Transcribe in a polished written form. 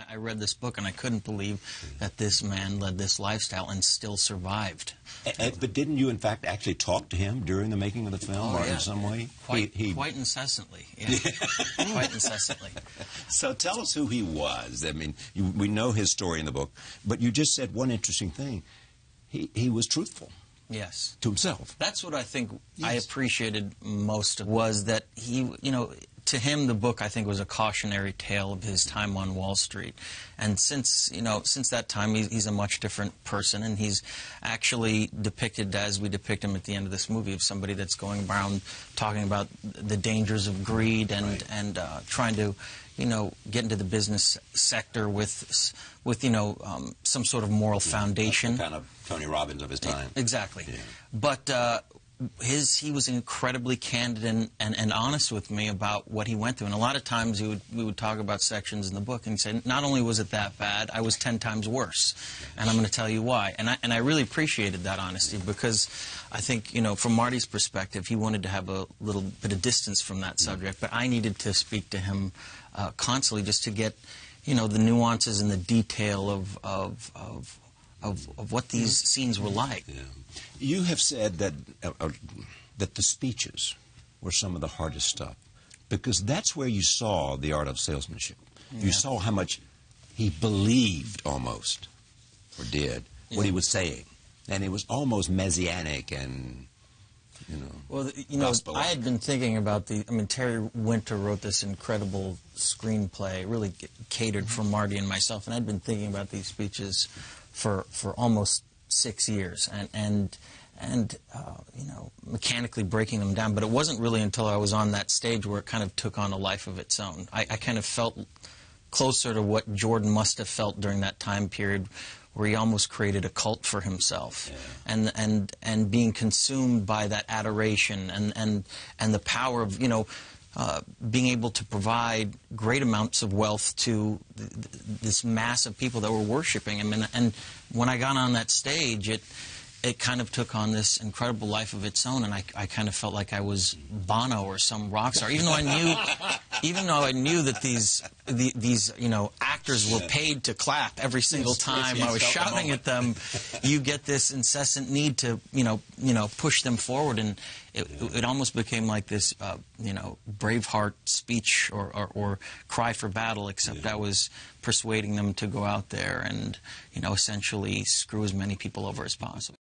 I read this book and I couldn't believe that this man led this lifestyle and still survived. But didn't you, in fact, actually talk to him during the making of the film, or in some way? Quite incessantly, yeah. Quite incessantly. So tell us who he was. I mean, we know his story in the book, but you just said one interesting thing. He was truthful. Yes. To himself. That's what I think I appreciated most, was that he, to him, the book, I think, was a cautionary tale of his time on Wall Street. And since that time, he's a much different person, and he's actually depicted as we depict him at the end of this movie, of somebody that's going around talking about the dangers of greed and trying to, get into the business sector with some sort of moral foundation. Kind of Tony Robbins of his time. Exactly. Yeah. But he was incredibly candid and honest with me about what he went through. And a lot of times we would talk about sections in the book and he'd say, not only was it that bad, I was 10 times worse. And I'm going to tell you why. And I really appreciated that honesty, because I think, from Marty's perspective, he wanted to have a little bit of distance from that subject. But I needed to speak to him constantly just to get, the nuances and the detail of what these scenes were like. Yeah. You have said that the speeches were some of the hardest stuff, because that's where you saw the art of salesmanship. Yeah. You saw how much he believed almost, or did, what he was saying. And it was almost messianic and, Well, I had been thinking about Terry Winter wrote this incredible screenplay, really catered for Marty and myself, and I'd been thinking about these speeches for almost 6 years, and mechanically breaking them down. But it wasn't really until I was on that stage where it kind of took on a life of its own. I kind of felt closer to what Jordan must have felt during that time period, where he almost created a cult for himself, and being consumed by that adoration and the power of being able to provide great amounts of wealth to this mass of people that were worshiping him. And when I got on that stage, it kind of took on this incredible life of its own, and I kind of felt like I was Bono or some rock star, even though I knew that these actors were paid to clap every single time I was shouting at them. You get this incessant need to push them forward, and it almost became like this Braveheart speech or cry for battle, except I was persuading them to go out there and essentially screw as many people over as possible.